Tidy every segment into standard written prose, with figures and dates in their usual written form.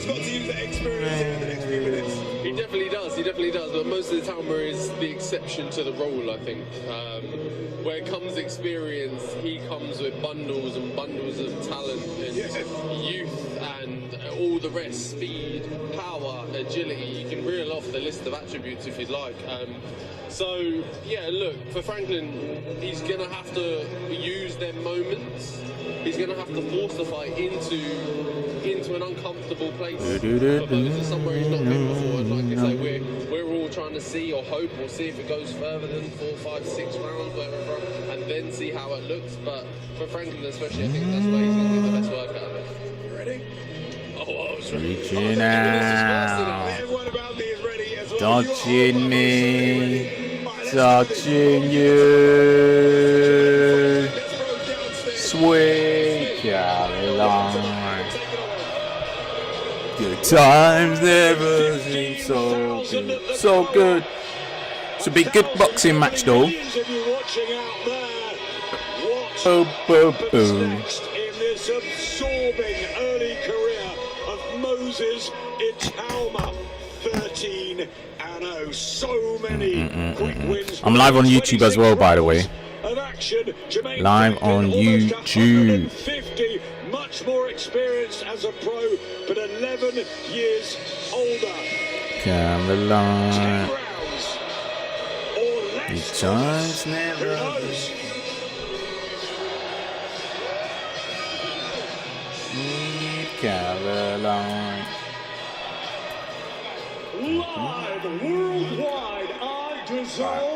got to use that experience in the next few minutes. He definitely does. He definitely does. But most of the Itauma is the exception to the rule, I think. Where it comes experience, he comes with bundles and bundles of talent and youth and all the rest, speed, power, agility. You can reel off the list of attributes if you'd like. So, yeah, look, for Franklin, he's going to have to use their moments. He's going to have to force the fight into an uncomfortable place for Moses, somewhere he's not been before. And like I say, we're all trying to see or hope or see if it goes further than 4, 5, 6 rounds, whatever, and then see how it looks. But for Franklin especially, I think that's where he's going to get the best work out of it. You ready? Oh, I was ready. Reaching out. Everyone about me is ready as well. Touching me. Touching you. Sweet Caroline. Good times never seem so good. So good. Should be a good boxing match though. Boom, boom, boom. In this absorbing early career of Moses Itauma, 13-0. So many quick wins. I'm live on YouTube as well, by the way. Live on YouTube. 50, much more experience as a pro, but 11 years older. Caroline. 10 rounds or less. The times never. Caroline. Live worldwide on DAZN.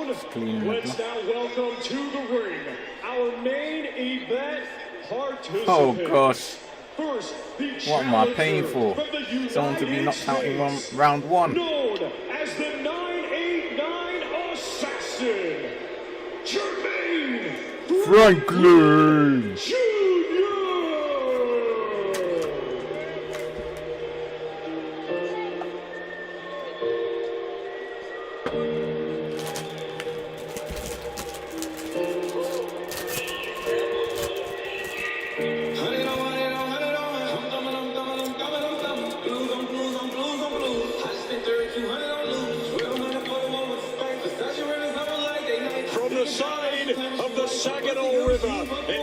Let's now welcome to the ring our main event participant. Oh gosh. First, the what am I paying for? Someone to be knocked out in round 1. Known as the 989 Assassin, Jermaine Franklin.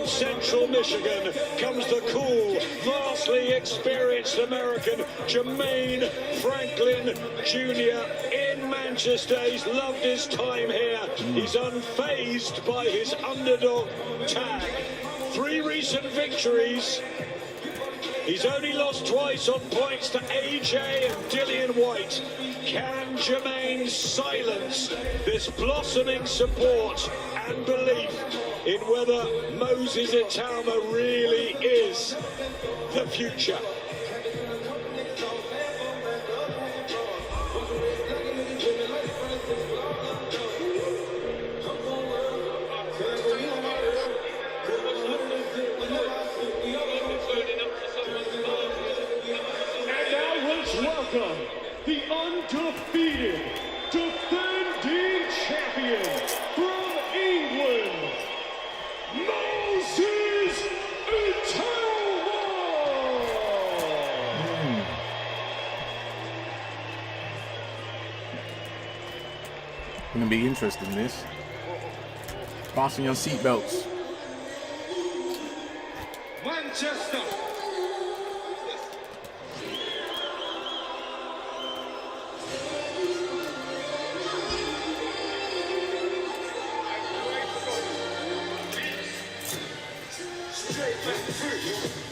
Central Michigan comes the cool, vastly experienced American Jermaine Franklin Jr. in Manchester. He's loved his time here. He's unfazed by his underdog tag. 3 recent victories. He's only lost twice on points to AJ and Dillian White. Can Jermaine silence this blossoming support and belief in whether Moses Itauma really is the future? And now let's welcome the undefeated, defending champion from England, Moses Itauma! Gonna be interesting this. Fasten your seatbelts. Manchester.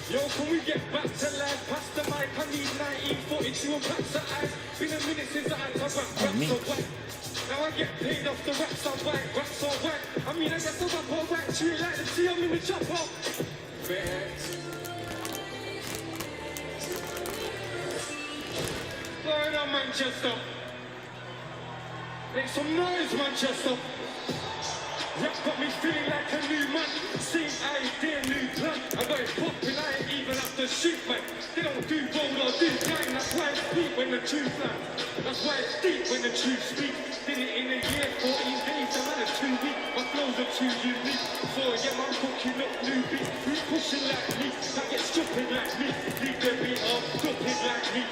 Yo, can we get back to life? Past the mic, I need 1942 and packs of ice. Been a minute since I had to rap so whack. Now I get paid off the raps I whack, raps so whack. I mean, I guess I'm up all whack, treat like the tea, I'm in the chopper. Going on, Manchester. Make some noise, Manchester. Rap got me feeling like a new man. Same idea, new plan. I got it popping, I ain't even have to shoot, man. They don't do roll or do blind. That's why it's deep when the truth lands. That's why it's deep when the truth speaks. Did it in a year, 14 days, I'm at a 2 week. My flows are too unique. So yeah, I'm cooking up new beats. Who's pushing like me? That gets stupid like me. Leave the beat off, stupid like me.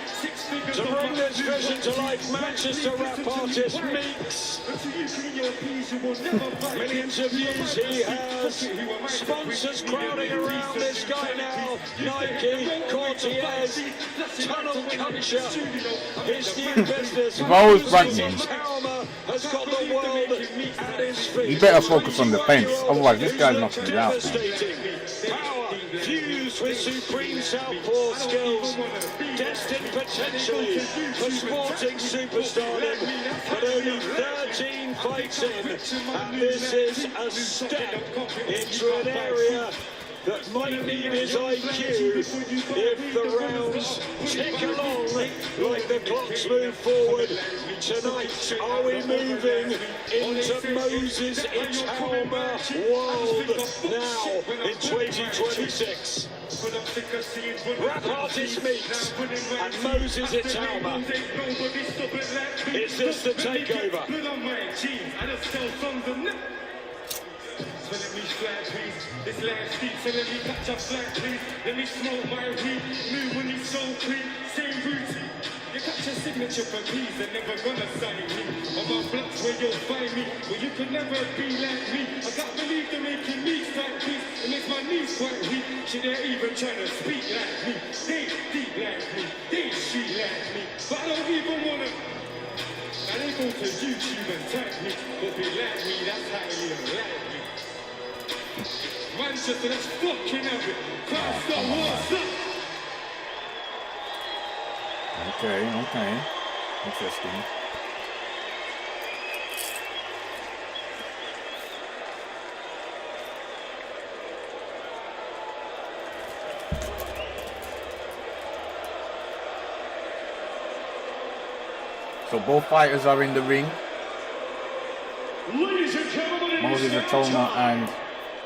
Let's visit to life Manchester rap artist Meeks. Millions of views he has. Sponsors crowding around this guy now. Nike, Courtiers, Tunnel Culture. His new business. If I was Brandon, Itauma has got the world at his feet. he better focus on defense, otherwise this guy's knocking me out. Power fused with supreme southpaw skills, destined potentially for sporting superstardom, but only 13 fights in, and this is a step into an area that might need his IQ if the rounds tick along like the clocks move forward. Tonight, are we moving into Moses Itauma world now in 2026? Rap artist Meeks and Moses Itauma. Is this the takeover? So let me flat, please. This last beat, so let me catch up slack, please. Let me smoke my weed, move when it's so clean. Same routine. You catch a signature for peas, they're never gonna sign me. On my blocks where you'll find me, where you can never be like me. I can't believe they're making me like peace. It makes my knees quite weak. Shit, they're even trying to speak like me. They deep like me, they shit like me. But I don't even wanna. Now they go to YouTube and tag me, but be like me, that's how you like me. Manchester, let's fucking have it. Cross the water. Okay. Interesting. So both fighters are in the ring. Ladies and gentlemen, Moses Itauma and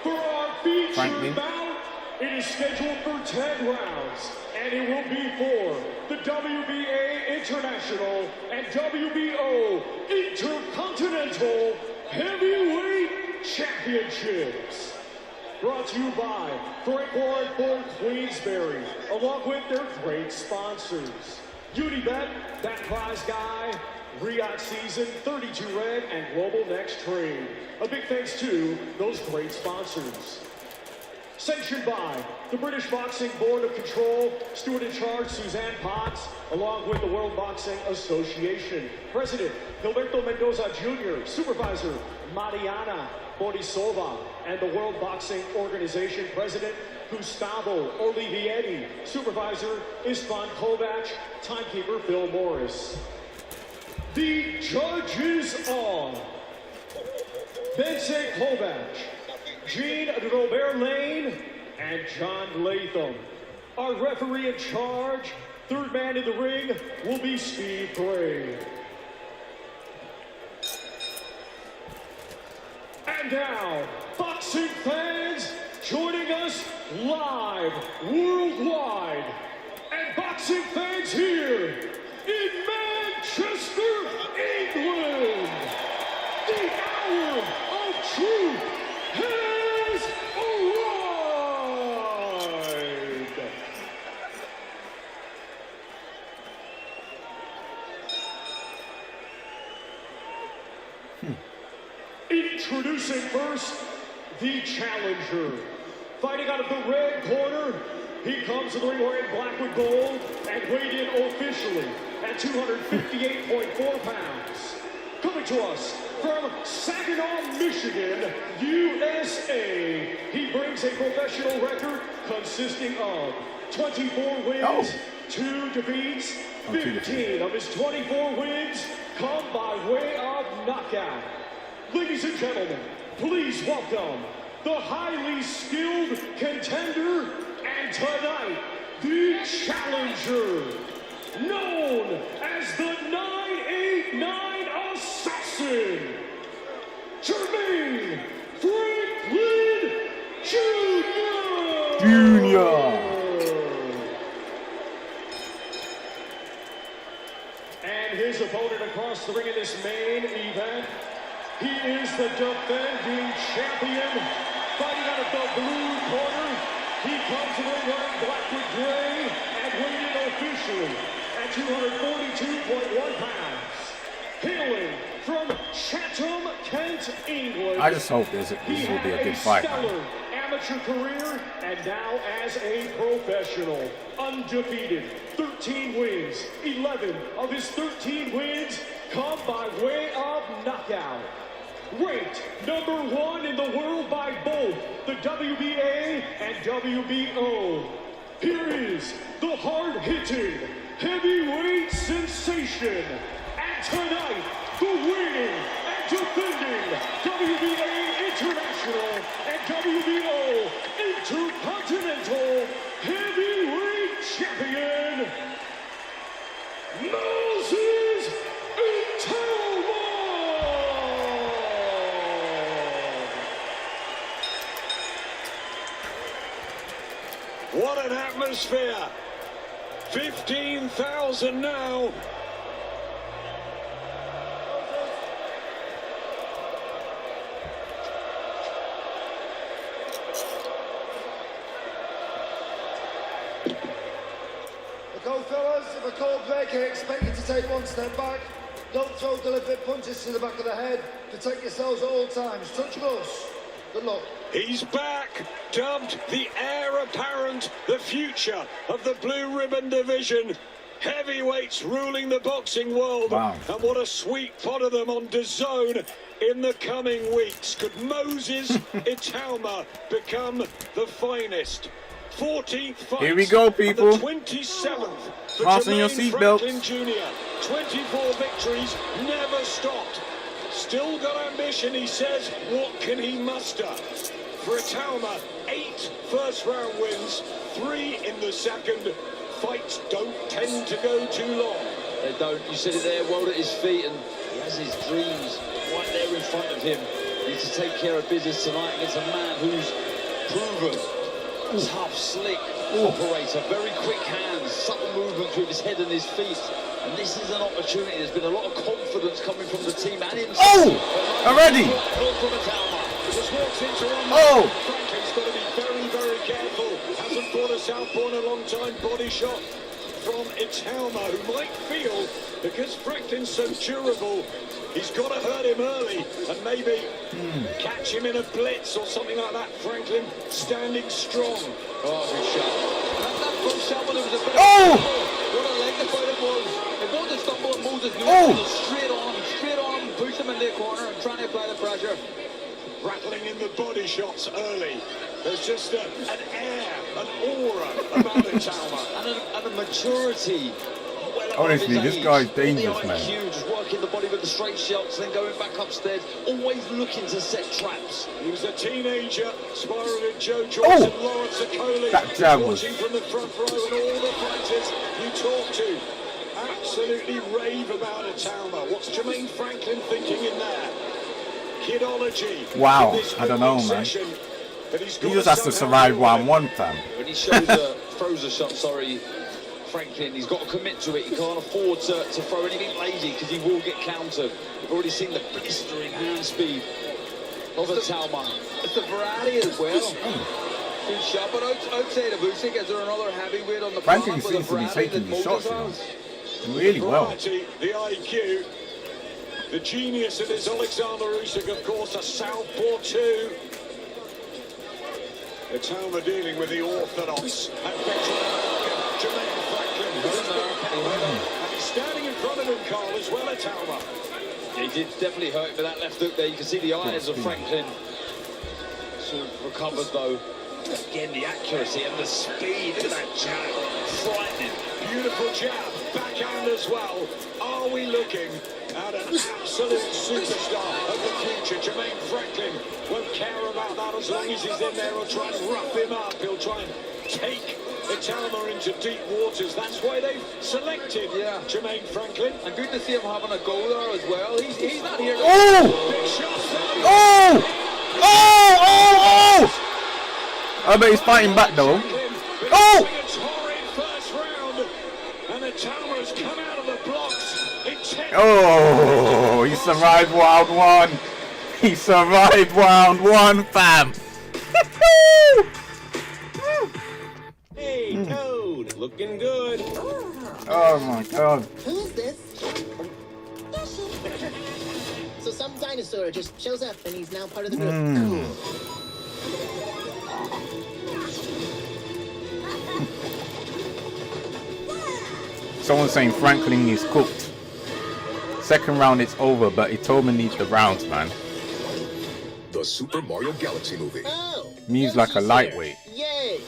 for our featured Franklin. bout, it is scheduled for 10 rounds, and it will be for the WBA International and WBO Intercontinental Heavyweight Championships. Brought to you by Frank Warren for Queensberry, along with their great sponsors. Unibet, That Prize Guy, Riyadh Season, 32 Red, and Global Next Trade. A big thanks to those great sponsors. Sanctioned by the British Boxing Board of Control, Steward in Charge Suzanne Potts, along with the World Boxing Association. President Gilberto Mendoza Jr., Supervisor Mariana Borisova, and the World Boxing Organization President Gustavo Olivieri, Supervisor Istvan Kovac, Timekeeper Phil Morris. The judges are Vincent Kovac, Jean Robert Lane, and John Latham. Our referee in charge, third man in the ring, will be Steve Gray. And now, boxing fans joining us live worldwide, and boxing fans here in Manchester, England. The hour of truth has arrived. Introducing first, the challenger. Fighting out of the red corner, he comes to the ring wearing black with gold and weighed in officially at 258.4 pounds. Coming to us from Saginaw, Michigan, USA, he brings a professional record consisting of 24 wins, 2 defeats. 15 of his 24 wins come by way of knockout. Ladies and gentlemen, please welcome the highly skilled contender and tonight the challenger, known as the 989 Assassin, Jermaine Franklin Jr. And his opponent across the ring in this main event, he is the defending champion, fighting out of the blue corner. He comes to the ring wearing black with gray and weighed in officially at at 242.1 pounds. Hailing from Chatham, Kent, England. I just hope this will be a good fight, man. Stellar amateur career and now as a professional. Undefeated, 13 wins. 11 of his 13 wins come by way of knockout. Ranked number 1 in the world by both the WBA and WBO. Here is the hard-hitting heavyweight sensation. And tonight, the winning and defending WBA International and WBO Intercontinental Heavyweight Champion, Moses Itauma! What an atmosphere! 15,000 now. Go fellas, if a cold break, I expect you to take one step back. Don't throw deliberate punches to the back of the head. Protect yourselves at all times. Touch gloves. Good luck. He's back, dubbed the heir apparent, the future of the blue ribbon division. Heavyweights ruling the boxing world. Wow. And what a sweet pot of them on DAZN in the coming weeks. Could Moses Itauma become the finest? 14th fight. Here we go, people. The 27th. For Fasten your Jermaine seatbelts. Franklin Jr. 24 victories, never stopped. Still got ambition, he says. What can he muster? For Itauma, 8 first-round wins, 3 in the second. Fights don't tend to go too long. They don't. You said it there, world at his feet, and he has his dreams right there in front of him. He needs to take care of business tonight against a man who's proven. Tough, slick operator, very quick hands, subtle movements with his head and his feet. And this is an opportunity. There's been a lot of confidence coming from the team and himself. Oh! Already! Just walks into one. Oh! Franklin's got to be very, very careful. Hasn't fought a southpaw in a long time. Body shot from Itauma, who might feel, because Franklin's so durable, he's got to hurt him early and maybe catch him in a blitz or something like that. Franklin standing strong. Oh, good shot. That first shot, when it was a bit Oh! what a leg the fight it was. It was a stumble and Moses knew Oh! it was straight on him, push him in the corner and trying to apply the pressure. Rattling in the body shots early. There's just an air, an aura about Itauma. And a maturity. Well above Honestly, his this age. guy's All dangerous, the man. IQ, just working the body with the straight shots, then going back upstairs, always looking to set traps. He was a teenager, sparring with Joe Joyce and Lawrence Okoli. That jab was... Watching from the front row, and all the fighters you talk to absolutely rave about Itauma. What's Jermaine Franklin thinking in there? Kidology. Wow, in this I don't know, man. session. But He just has to survive one time. When he throws a shot, Franklin, he's got to commit to it. He can't afford to throw anything lazy because he will get countered. We've already seen the blistering hand speed of Itauma. It's the variety as well. Good shot, but outside of Usyk, is there another heavyweight on the Franklin planet with seems to be a variety taking that these shots, Moses you know. Really well. Variety, the IQ, the genius that is Alexander Usyk, of course, a southpaw too. Itauma dealing with the orthodox and veteran Jermaine Franklin. And he's standing in front of him, Carl, as well, Itauma. He did definitely hurt with that left hook there. You can see the eyes of Franklin sort of recovered though. Again, the accuracy and the speed. Look at that jab. Frightening. Beautiful jab, backhand as well. Are we looking at an absolute superstar of the future? Jermaine Franklin won't care about that as long as he's in there. He'll try and rough him up. He'll try and take Itauma into deep waters. That's why they've selected Jermaine Franklin. And good to see him having a go there as well. He's not here. Oh! Big shots there. Oh! Oh! Oh! Oh! I bet he's fighting back though. Oh! A torrid first round, and Itauma's come out of the blocks. Oh! He survived round one. He survived round one, fam. Hey, Toad, looking good. Oh my god. Who is this? So some dinosaur just shows up and he's now part of the group. Cool. Someone's saying Franklin is cooked. Second round it's over, but Itauma needs the rounds, man. The Super Mario Galaxy movie. Oh, Moves like a lightweight. Yay!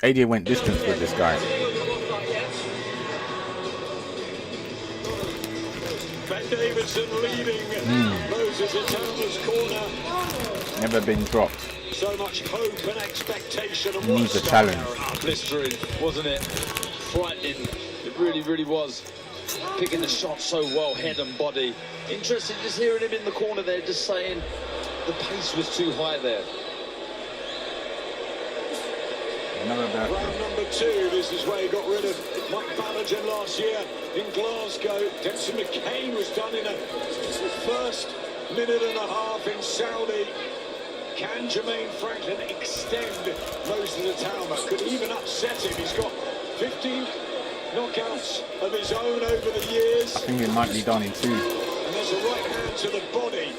AJ went distance with this guy. Ben Davidson leading Moses Itauma's corner. Never been dropped. So much hope and expectation. And Needs a challenge. Blistering, wasn't it? Frightening. It really, really was. Picking the shot so well, head and body. Interesting just hearing him in the corner there, just saying the pace was too high there. Another bad. Round number 2, this is where he got rid of Mike Balogun last year in Glasgow. Denson McCain was done in a first minute and a half in Saudi. Can Jermaine Franklin extend Moses Itauma? Could even upset him. He's got 15 knockouts of his own over the years. I think it might be done in 2. And there's a right hand to the body.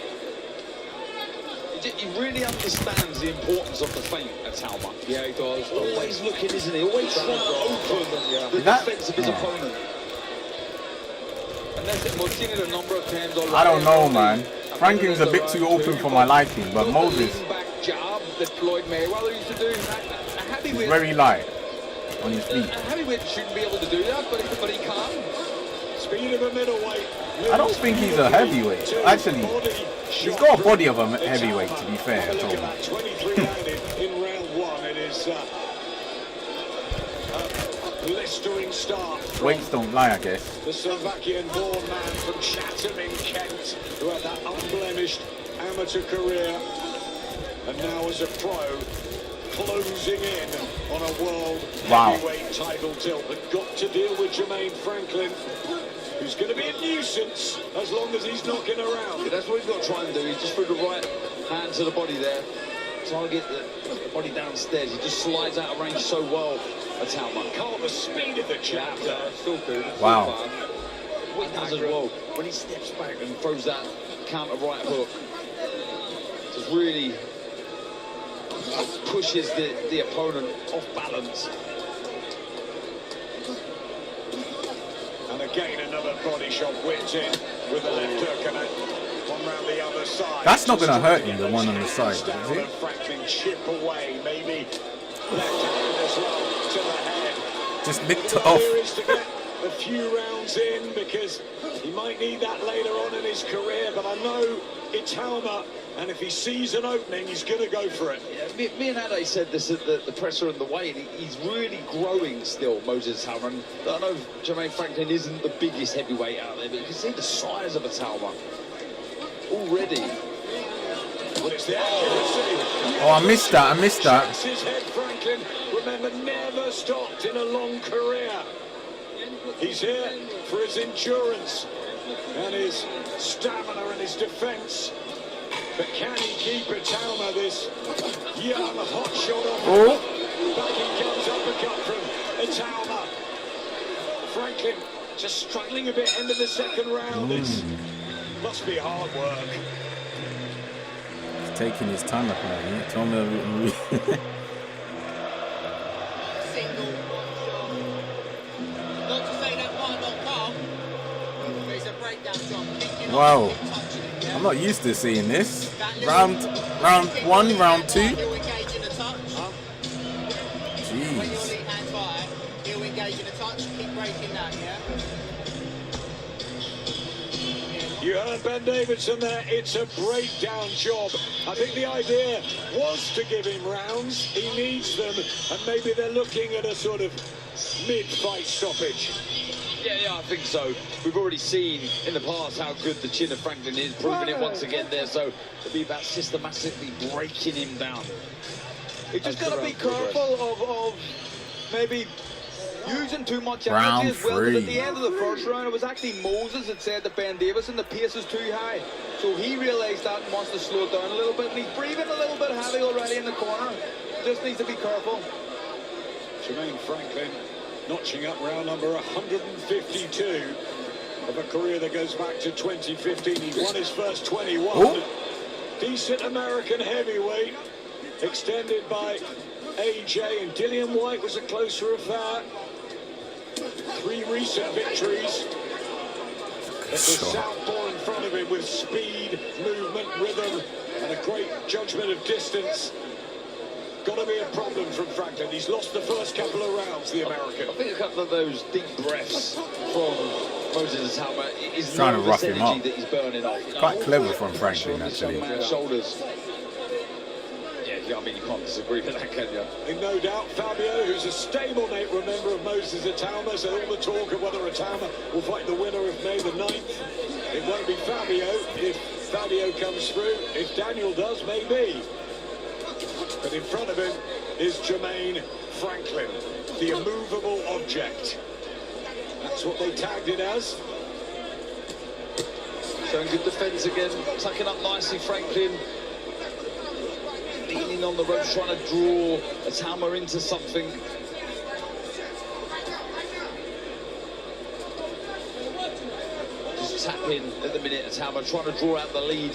He really understands the importance of the feint, Itauma. Yeah, he does. Always looking, isn't he? Always trying to open the defense of his opponent. And that's it. We've seen it a number of times already. I don't know, man. Franklin's a bit too open for my liking, but Moses back jab that Floyd Mayweather used to do. A heavyweight, is very light on his feet. a heavyweight shouldn't be able to do that, but he can. Speed of a middleweight. I don't think he's a heavyweight. Actually, he's got a body of a heavyweight, to be fair. Look at that, 23 down in round 1. It is a blistering start. Weights don't lie, I guess. The Slovakian-born man from Chatham in Kent, who had that unblemished amateur career, and now as a pro, closing in on a world heavyweight title tilt, but got to deal with Jermaine Franklin, who's going to be a nuisance as long as he's knocking around. Yeah, that's what he's got to try and do. He just threw the right hand to the body there. Target the body downstairs. He just slides out of range so well. Itauma. Can't the speed of the jab there. Still good. Wow. What he does as well, when he steps back and throws that counter right hook, just really pushes the opponent off balance. And again, another body shot whipped in with the left hook and one round the other side. That's not going to hurt him, the one on the side, is it? Franklin chip away, maybe left hand as well to the head. Just nicked The it off. idea is to get a few rounds in because he might need that later on in his career, but I know Itauma, and if he sees an opening, he's going to go for it. Yeah, me and Ade said this at the presser and the weight. He's really growing still, Moses Itauma. And I know Jermaine Franklin isn't the biggest heavyweight out there, but you can see the size of Itauma already. Well, it's the accuracy. Oh, I missed that. Shakes his head, Franklin. Remember, never stopped in a long career. He's here for his endurance and his stamina and his defence. But can he keep Itauma, this young hot shot on the back he comes uppercut from Itauma. Franklin just struggling a bit end of the second round. It must be hard work. He's taking his time apparently. Itauma. Single. Not to say that might not come. There's a breakdown job. Wow. I'm not used to seeing this. Round 1, round 2. He'll engage in a touch. When your Jeez. lead hands high, he'll engage in a touch. Keep breaking that, yeah? You heard Ben Davidson there, it's a breakdown job. I think the idea was to give him rounds, he needs them, and maybe they're looking at a sort of mid-fight stoppage. Yeah, I think so. We've already seen in the past how good the chin of Franklin is, proving it once again there, so it'll be about systematically breaking him down. You just got to be careful of maybe using too much Round energy as well. 'Cause at 3. the end of the first round, it was actually Moses that said to Ben Davison, the pace is too high. So he realised that and wants to slow it down a little bit, and he's breathing a little bit heavy already in the corner. Just needs to be careful. Jermaine Franklin notching up round number 152 of a career that goes back to 2015. He won his first 21. Oh. Decent American heavyweight, extended by AJ, and Dillian White was a closer affair. 3 recent victories. There's southpaw in front of him with speed, movement, rhythm, and a great judgment of distance. Got to be a problem from Franklin. He's lost the first couple of rounds, the American. I think a couple of those deep breaths from Moses Itauma is Trying to rough him energy up. that he's burning off. Quite clever from Franklin, actually. Shoulders. Yeah, I mean, you can't disagree with that, can you? And no doubt Fabio, who's a stablemate, remember, of Moses Itauma, so all the talk of whether Itauma will fight the winner of May the 9th. It won't be Fabio if Fabio comes through. If Daniel does, maybe. But in front of him is Jermaine Franklin, the immovable object. That's what they tagged it as. Showing good defence again, tucking up nicely, Franklin. Leaning on the ropes, trying to draw Itauma into something. Just tap in at the minute, Itauma trying to draw out the lead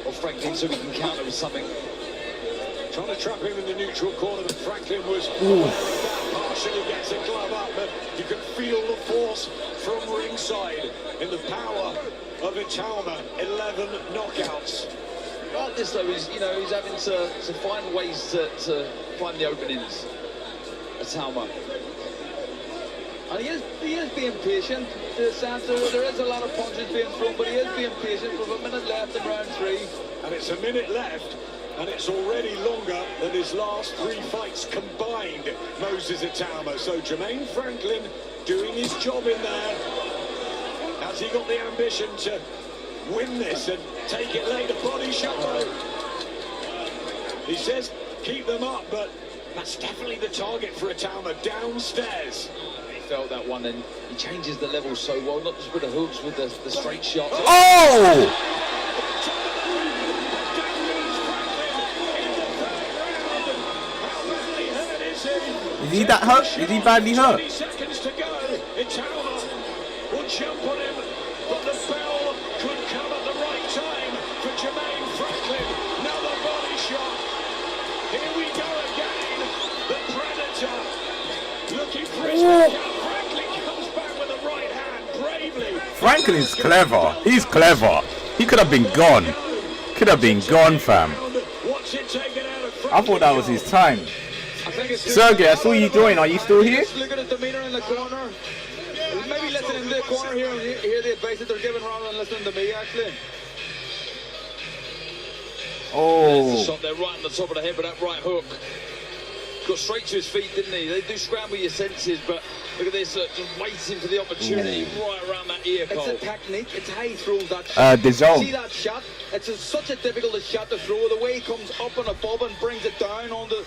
of Franklin so he can counter with something. Trying to trap him in the neutral corner, but Franklin was partially gets a glove up, but you can feel the force from ringside in the power of Itauma. 11 knockouts. Like this though, he's having to find ways to find the openings. Itauma. And he is being patient. There is a lot of punches being thrown, but he is being patient with a minute left in round 3. And it's a minute left, and it's already longer than his last 3 fights combined, Moses Itauma. So Jermaine Franklin doing his job in there. Has he got the ambition to win this and take it later? Body shot. He says keep them up, but that's definitely the target for Itauma downstairs. He felt that one, and he changes the level so well, not just with the hooks, with the straight shots. Oh! Is he that hurt? Is he badly hurt? 20 seconds to go. Itauma will jump on him, but the bell could come at the right time for Jermaine Franklin. Another body shot. Here we go again. The Predator looking for his knockout. Franklin comes back with the right hand bravely. Franklin's clever. He's clever. He could have been gone. Could have been gone, fam. What's it taken out of I thought that was his time. I think it's Sergey, I saw you join. Are you still here? Look at his demeanour in the corner. Maybe listening to the corner here and hear the advice that they're giving rather than listening to me, actually. Oh. There's the shot there right on the top of the head with that right hook. Got straight to his feet, didn't he? They do scramble your senses, but look at this, just waiting for the opportunity right around that ear, Cole. It's a technique. It's how he throws that shot. The zone. See that shot? It's such a difficult shot to throw. The way he comes up and above and brings it down on the...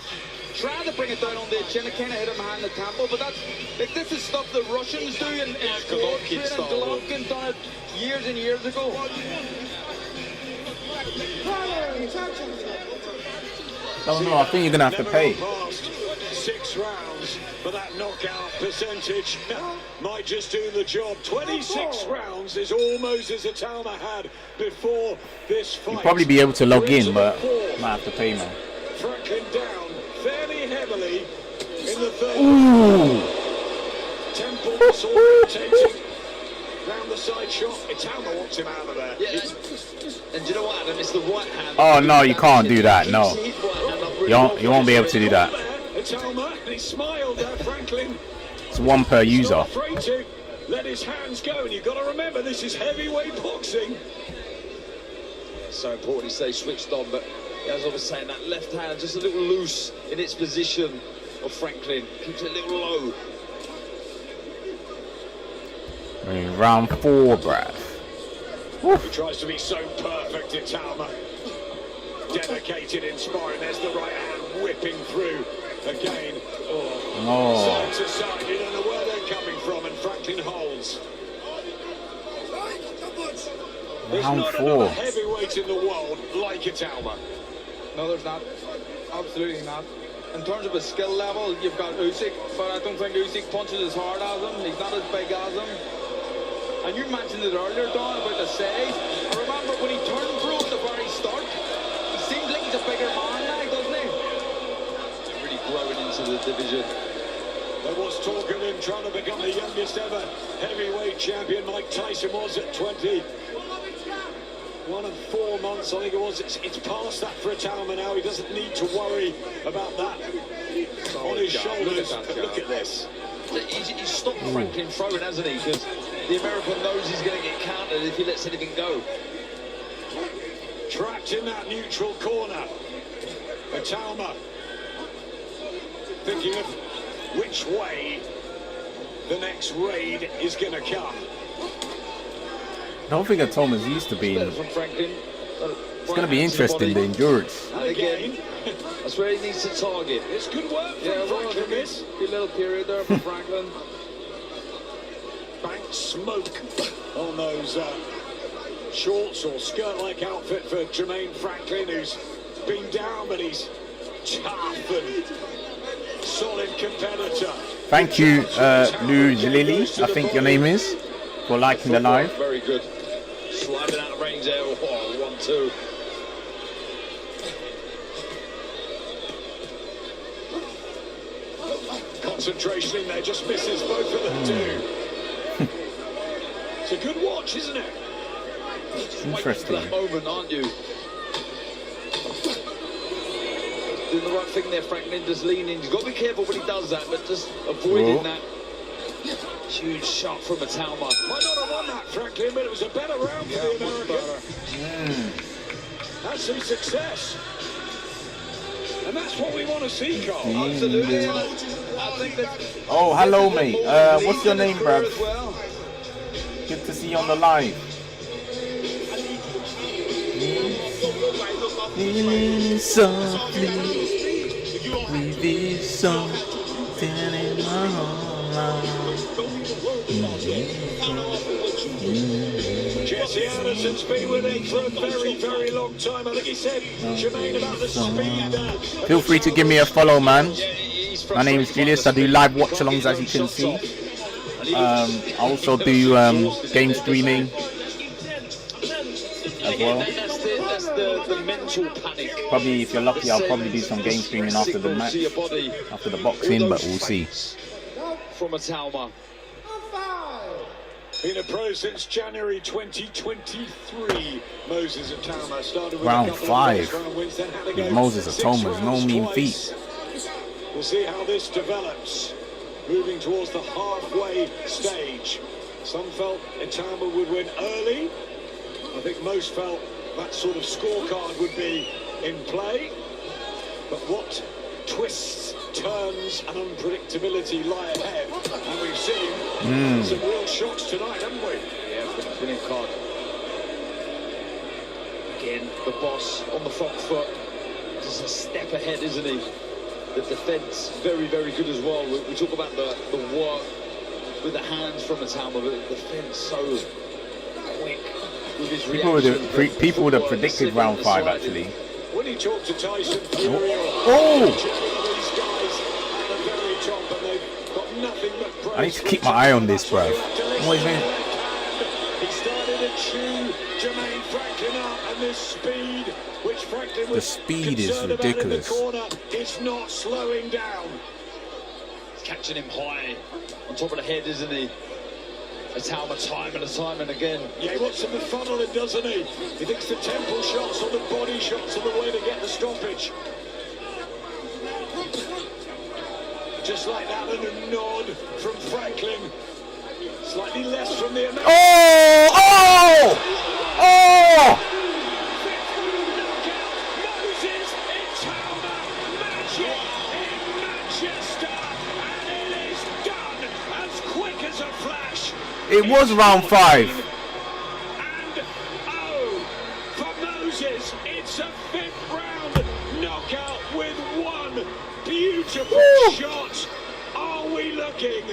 Trying to bring it down on the chin, it kind of hit him behind the temple, but that's... Like, this is stuff the Russians do in squad training. Golovkin done it years and years ago. Oh no, I think you're gonna have to pay. Past 6 rounds, but that knockout percentage might just do the job. 26 rounds is all Moses Itauma had before this fight. You'll probably be able to log in, but might have to pay, man. Franklin down fairly heavily in the third. Ooh. Temple muscle rotating round the side shot. Itauma wants him out of there. Yeah, and do you know what, Adam? It's the right hand. Oh no, you can't do that. No, you won't be able to do that. Itauma, and he smiled at Franklin. It's one per user. Not afraid to let his hands go, and you've got to remember this is heavyweight boxing. So important to stay switched on, but as I was saying, that left hand just a little loose in its position of Franklin. Keeps it a little low. I mean, round 4, bruv. He tries to be so perfect, Itauma. Dedicated, inspiring. There's the right hand whipping through again. Side to side, you don't know where they're coming from, and Franklin holds. There's Round not 4. another heavyweight in the world like Itauma. No, there's not. Absolutely not. in terms of his skill level, you've got Usyk, but I don't think Usyk punches as hard as him. He's not as big as him. And you mentioned it earlier, Don, about the size. I remember when he turned pro at the very start, he seems like he's a bigger man now, doesn't he? Really growing into the division. There was talk of him trying to become the youngest ever heavyweight champion. Mike Tyson was at 21 and 4 months, I think it was. It's past that for Itauma now. He doesn't need to worry about that on his shoulders. Look at this. He's stopped Franklin throwing, hasn't he? Because the American knows he's going to get countered if he lets anything go. Trapped in that neutral corner. Itauma thinking of which way the next raid is going to come. I don't think Itauma's used to being. From Franklin. It's going to be interesting, the endurance. And again, that's where he needs to target. It's good work from Yeah, well, Franklin. there's a little period there for Franklin. Bank smoke on those shorts or skirt-like outfit for Jermaine Franklin, who's been down, but he's tough and solid competitor. Thank you, Lou Lily, I think your name is, for liking the live. Very good. Sliding out of range there. Oh, 1-2. Concentration in there, just misses, both of them do. It's a good watch, isn't it? Interesting. That moment, aren't you? Doing the right thing there, Franklin, just leaning. He's got to be careful when he does that, but just avoiding that huge shot from Itauma. Might not have won that, Franklin, but it was a better round for the American. Had some success. And that's what we want to see, Carl. Absolutely. I think that Oh, hello, mate. What's your name, bruv? Good to see you on the live. Softly, reveal something in my heart. Jesse Anderson's been with him for a very, very long time. I think he said, Jermaine, about the speed there. Feel free to give me a follow, man. My name is Julius. I do live watch-alongs, as you can see. I also do game streaming as well. That's the mental panic. Probably, if you're lucky, I'll probably do some game streaming after the match, after the boxing, but we'll see. From Itauma. Been a pro since January 2023. Moses Itauma started with Round a couple 5. of round wins, then had to go Moses 6 Itauma is no rounds mean twice. feat. We'll see how this develops. Moving towards the halfway stage. Some felt Itauma would win early. I think most felt that sort of scorecard would be in play. But what twists, turns and unpredictability lie ahead. And we've seen some real shocks tonight, haven't we? Yeah, brilliant card. Again, the boss on the front foot. Just a step ahead, isn't he? The defence, very, very good as well. We talk about the work with the hands from Itauma, but the defence so quick with his reaction. People would have predicted round 5, actually. When you talk to Tyson Fury or these guys at the very top, and they've got nothing but praise. I need to keep my eye on this, bro. What is it? He started to chew Jermaine Franklin up, and this speed, which Franklin was The speed is concerned about ridiculous. in the corner, is not slowing down. He's catching him high on top of the head, isn't he? Itauma time and again. Yeah, he wants to befuddle him, doesn't he? He thinks the temple shots or the body shots are the way to get the stoppage. Just like that, and a nod from Franklin. Slightly less from the American. Moses Itauma, magic in Manchester, and it is done as quick as a flash. It was round 5. And for Moses, it's a 5th round knockout with one beautiful shot. Are we looking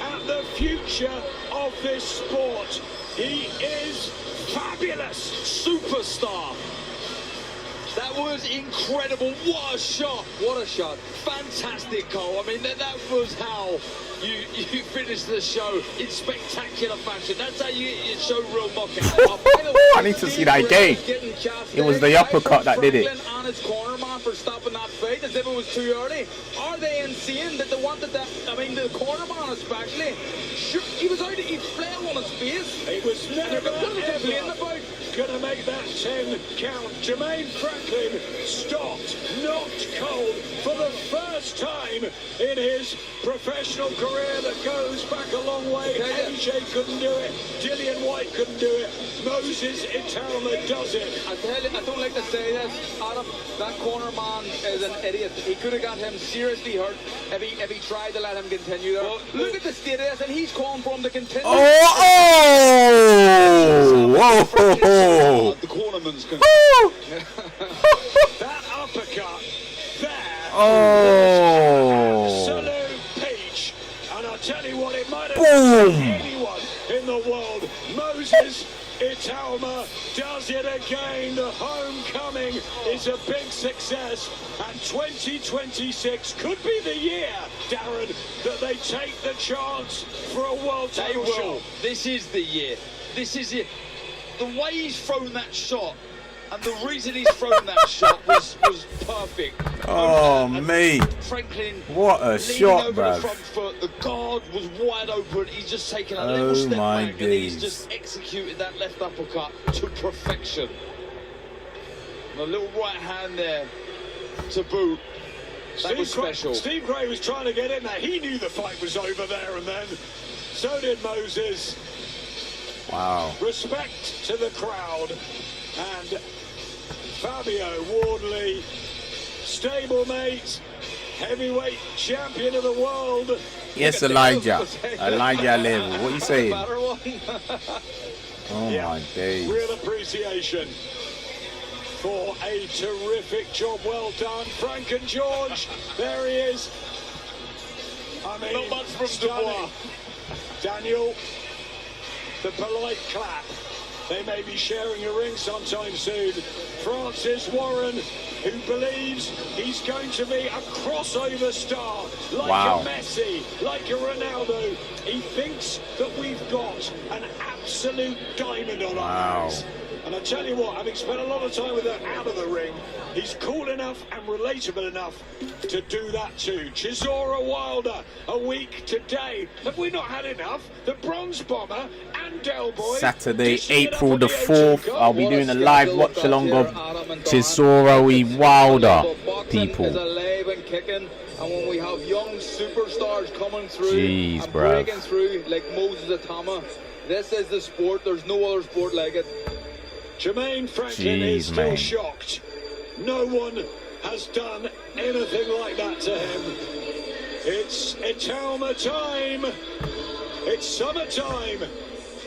at the future of this sport? He is fabulous, superstar. That was incredible. What a shot. What a shot. Fantastic goal. I mean, that was how you finished the show in spectacular fashion. That's how you show real knockout. I need to see that again. It was the uppercut that did it. On his corner man for stopping that fight as if it was too early. Are they insane that they wanted that? I mean, the corner man especially. Sure, he was out. He fell on his face. It was never about. Gonna make that 10 count. Jermaine Franklin stopped, knocked cold for the first time in his professional career that goes back a long way. AJ couldn't do it. Dillian White couldn't do it. Moses Itauma does it. I tell you, I don't like to say this, Adam. That corner man is an idiot. He could have got him seriously hurt if he tried to let him continue there. Look at the state of this, and he's calling for him to continue. The cornerman's That uppercut there. Absolute peach. And I'll tell you what, it might have been anyone in the world. Moses Itauma does it again. The homecoming is a big success. And 2026 could be the year, Darren, that they take the chance for a world title shot. This is the year. This is it. The way he's thrown that shot, and the reason he's thrown that shot was perfect. Oh, mate. Franklin, what a shot, over bruv. the front foot. The guard was wide open. He's just taken a little step back, and he's just executed that left uppercut to perfection. And a little right hand there to boot. That was special. Steve Gray was trying to get in there. He knew the fight was over there and then. So did Moses. Wow. Respect to the crowd. And Fabio Wardley, stablemate, heavyweight champion of the world. Yes, Elijah. Elijah level. What are you saying? Oh, Yeah, my days. real appreciation for a terrific job. Well done, Frank and George. There he is. I mean, Not much from stunning. Daniel, the polite clap. They may be sharing a ring sometime soon. Francis Warren, who believes he's going to be a crossover star, like a Messi, like a Ronaldo. He thinks that we've got an absolute diamond on our hands. And I tell you what, having spent a lot of time with her out of the ring, he's cool enough and relatable enough to do that too. Chisora Wilder, a week today. Have we not had enough? The Bronze Bomber and Del Boy. Saturday, April the 4th, I'll be doing a live watch along of Chisora Wilder, people. Is alive and kicking, and when we have young superstars coming through and bruv. breaking through like Moses Itauma, this is the sport. There's no other sport like it. Jermaine Franklin is still shocked. No one has done anything like that to him. It's Itauma time. It's summertime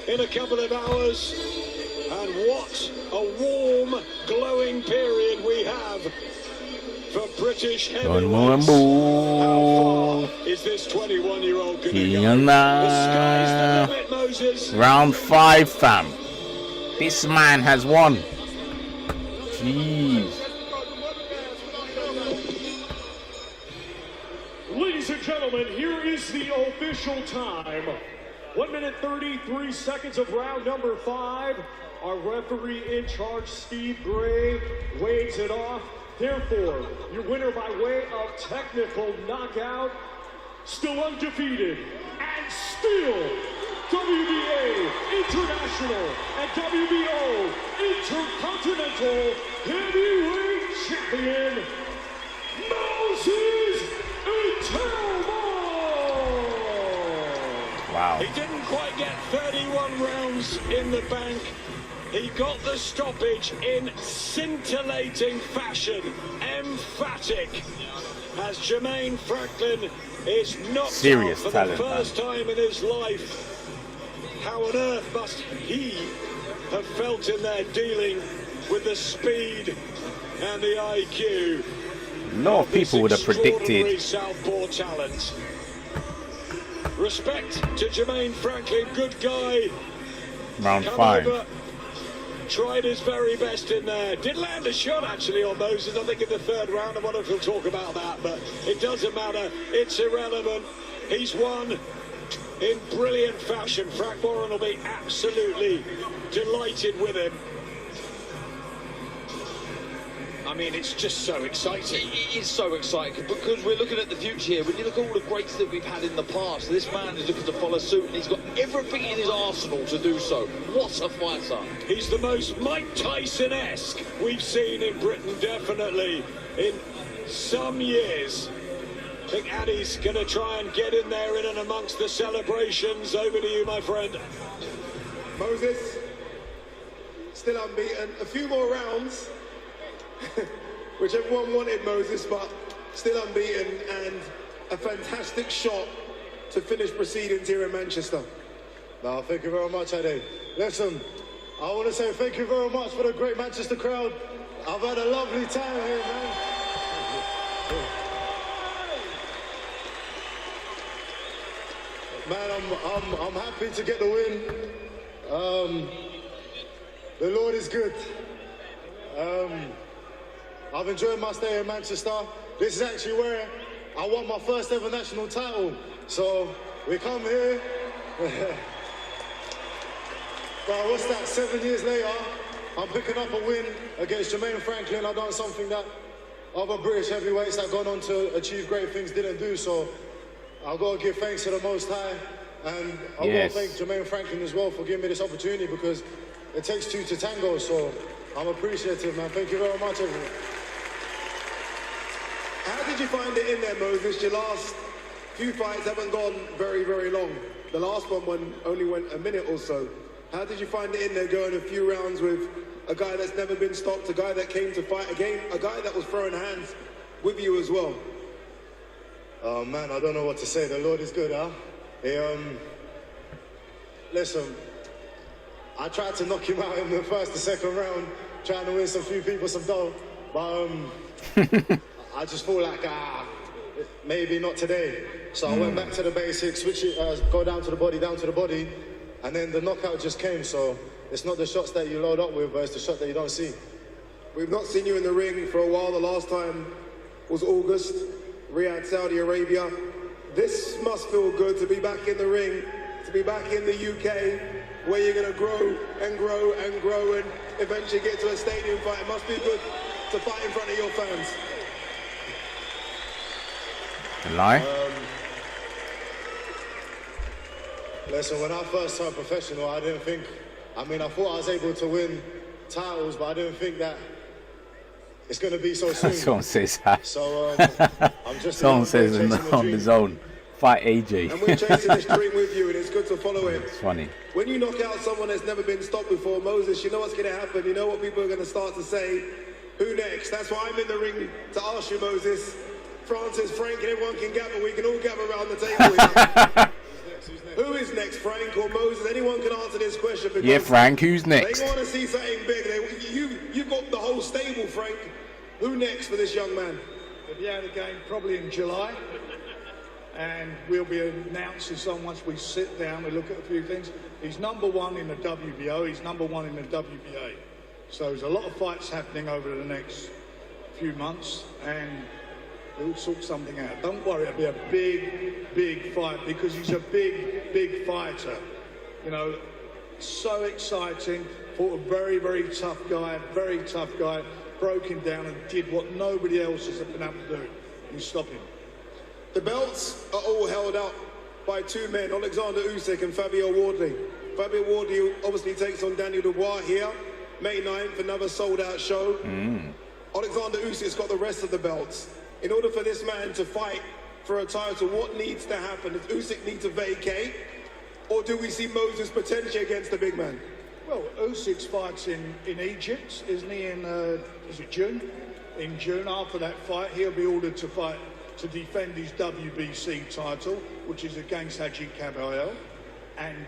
in a couple of hours. And what a warm, glowing period we have for British heavyweights. How far is this 21-year-old going to go? The sky's the limit, Moses. Round 5, fam. This man has won. Jeez. Ladies and gentlemen, here is the official time. 1 minute 33 seconds of round number 5. Our referee in charge, Steve Gray, waves it off. Therefore, your winner by way of technical knockout, still undefeated, and still WBA International and WBO Intercontinental Heavyweight Champion, Moses Itauma! Wow. He didn't quite get 31 rounds in the bank. He got the stoppage in scintillating fashion, emphatic, as Jermaine Franklin is knocked out for the first time in his life. How on earth must he have felt in there dealing with the speed and the IQ? A lot of people would have predicted. Southpaw talent. Respect to Jermaine Franklin, good guy. Round Come 5. over tried his very best in there. Did land a shot actually on Moses, I think, in the third round. I wonder if he'll talk about that, but it doesn't matter. It's irrelevant. He's won in brilliant fashion. Frank Warren will be absolutely delighted with him. I mean, it's just so exciting. It is so exciting because we're looking at the future here. When you look at all the greats that we've had in the past, this man is looking to follow suit, and he's got everything in his arsenal to do so. What a fighter. He's the most Mike Tyson-esque we've seen in Britain, definitely, in some years. I think Addy's going to try and get in there in and amongst the celebrations. Over to you, my friend. Moses, still unbeaten. A few more rounds, which everyone wanted, Moses, but still unbeaten, and a fantastic shot to finish proceedings here in Manchester. No, thank you very much, Addy. Listen, I want to say thank you very much for the great Manchester crowd. I've had a lovely time here, man. Man, I'm happy to get the win. The Lord is good. I've enjoyed my stay in Manchester. This is actually where I won my first ever national title. So we come here. But what's that, 7 years later, I'm picking up a win against Jermaine Franklin. I've done something that other British heavyweights that gone on to achieve great things didn't do. So I've got to give thanks to the Most High. And I've got to thank Jermaine Franklin as well for giving me this opportunity, because it takes two to tango. So I'm appreciative, man. Thank you very much, everyone. How did you find it in there, Moses? Your last few fights haven't gone very, very long. The last one only went a minute or so. How did you find it in there, going a few rounds with a guy that's never been stopped, a guy that came to fight again, a guy that was throwing hands with you as well? Oh man, I don't know what to say. The Lord is good, huh? Listen, I tried to knock him out in the first and second round, trying to win some few people some dough, but I just feel like, maybe not today. So I went back to the basics, switch it, go down to the body, and then the knockout just came. So it's not the shots that you load up with, but it's the shot that you don't see. We've not seen you in the ring for a while. The last time was August, Riyadh, Saudi Arabia. This must feel good to be back in the ring, to be back in the UK, where you're going to grow and grow and grow and eventually get to a stadium fight. It must be good to fight in front of your fans. Lie? Listen, when I first turned professional, I thought I was able to win titles, but I didn't think that it's going to be so soon. Someone says that. So I'm just someone says on the zone, fight AJ. And we're chasing this dream with you, and it's good to follow it. It's funny. When you knock out someone that's never been stopped before, Moses, you know what's going to happen. You know what people are going to start to say. Who next? That's why I'm in the ring to ask you, Moses. Francis, Frank, and everyone can gather. We can all gather around the table. Who is next, Frank or Moses? Anyone can answer this question. Yeah, Frank, who's next? They want to see something big. You've got the whole stable, Frank. Who next for this young man? He'll be out again probably in July. And we'll be announcing some once we sit down and look at a few things. He's number one in the WBO. He's number one in the WBA. So there's a lot of fights happening over the next few months. And we'll sort something out. Don't worry, it'll be a big, big fight, because he's a big, big fighter. You know, so exciting. Fought a very, very tough guy, broke him down and did what nobody else has been able to do. You stop him. The belts are all held up by two men, Alexander Usyk and Fabio Wardley. Fabio Wardley obviously takes on Daniel Dubois here, May 9th, another sold-out show. Alexander Usyk's got the rest of the belts. In order for this man to fight for a title, what needs to happen? Does Usyk need to vacate, or do we see Moses potentially against the big man? Well, Usyk's fights in Egypt, isn't he? Is it June? In June, after that fight, he'll be ordered to fight to defend his WBC title, which is against Haji Kabayel. And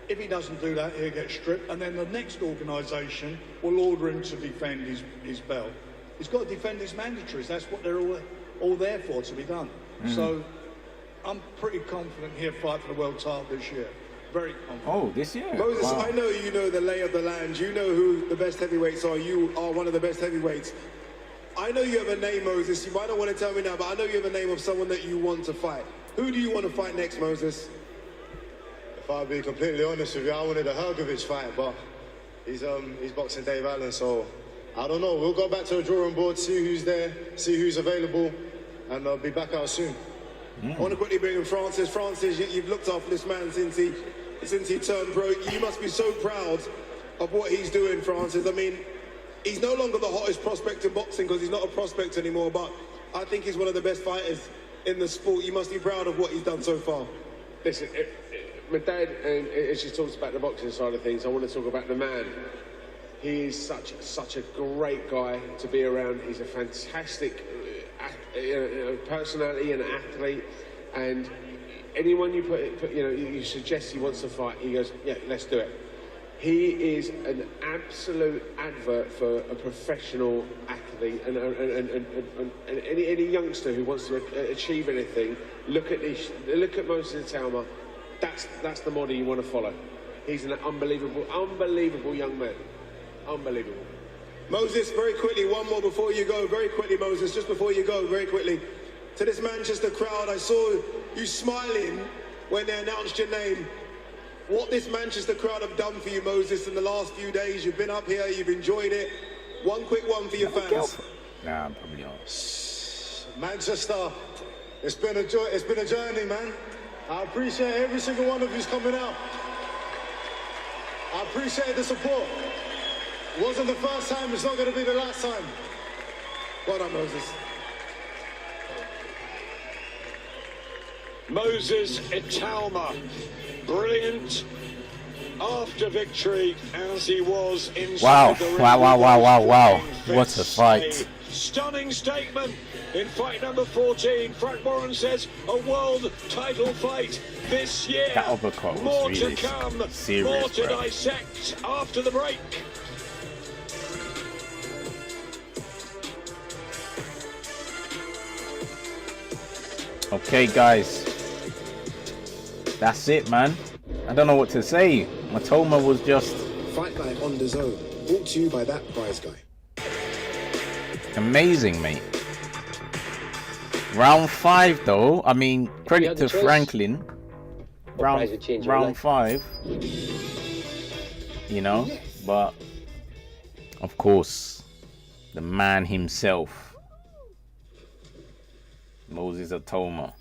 if he doesn't do that, he'll get stripped. And then the next organisation will order him to defend his belt. He's got to defend his mandatories. That's what they're all there for, to be done. So I'm pretty confident he'll fight for the world title this year. Very confident. Oh, this year. Moses, Wow. I know you know the lay of the land. You know who the best heavyweights are. You are one of the best heavyweights. I know you have a name, Moses. You might not want to tell me now, but I know you have a name of someone that you want to fight. Who do you want to fight next, Moses? If I'll be completely honest with you, I wanted a Hergovich fight, but he's boxing Dave Allen, so I don't know. We'll go back to the drawing board, see who's there, see who's available, and I'll be back out soon. I want to quickly bring in Francis. Francis, you've looked after this man since he turned pro. You must be so proud of what he's doing, Francis. I mean, he's no longer the hottest prospect in boxing because he's not a prospect anymore, but I think he's one of the best fighters in the sport. You must be proud of what he's done so far. Listen, my dad, and as she talks about the boxing side of things, I want to talk about the man. He is such a great guy to be around. He's a fantastic personality and athlete, and anyone you you suggest he wants to fight, he goes, yeah, let's do it. He is an absolute advert for a professional athlete, and any youngster who wants to achieve anything. Look at Moses Itauma. That's the model you want to follow. He's an unbelievable young man. Unbelievable. Moses, very quickly, one more before you go. Very quickly, Moses, just before you go, very quickly. To this Manchester crowd, I saw you smiling when they announced your name. What this Manchester crowd have done for you, Moses, in the last few days. You've been up here, you've enjoyed it. One quick one for your fans. Nah, probably not. Manchester, it's been a journey, man. I appreciate every single one of you's coming out. I appreciate the support. It wasn't the first time, it's not going to be the last time. Well done, Moses. Moses Itauma, brilliant after victory as he was inside Wow, the ring. wow. What a fight. Stunning statement in fight number 14. Frank Warren says a world title fight this year. That uppercut was More really to come, serious, more to bro. dissect after the break. Okay, guys. That's it, man. I don't know what to say. Itauma was just Fight Night on the Zone, brought to you by that prize guy. amazing, mate. Round 5, though. I mean, credit to Franklin. Round 5. You know, but of course, the man himself, Moses Itauma,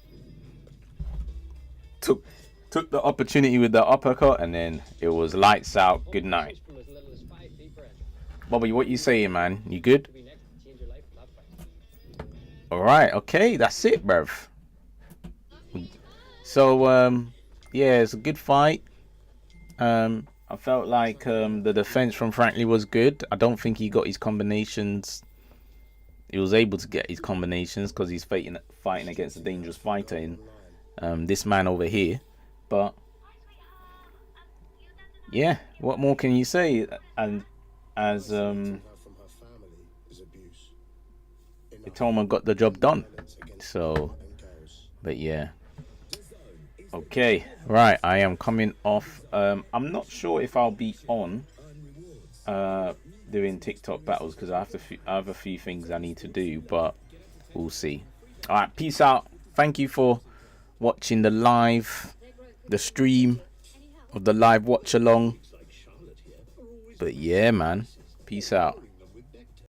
took the opportunity with the uppercut, and then it was lights out. Good night. Bobby, what you saying, man? You good? Alright, okay, that's it, bruv. So, yeah, it's a good fight. I felt like the defense from Franklin was good. I don't think he got his combinations. He was able to get his combinations because he's fighting against a dangerous fighter in this man over here. But yeah, what more can you say? And as Itauma got the job done. So, but yeah. Okay, right. I am coming off. I'm not sure if I'll be on doing TikTok battles because I have a few things I need to do, but we'll see. All right, peace out. Thank you for watching the stream of the live watch along. But yeah, man, peace out.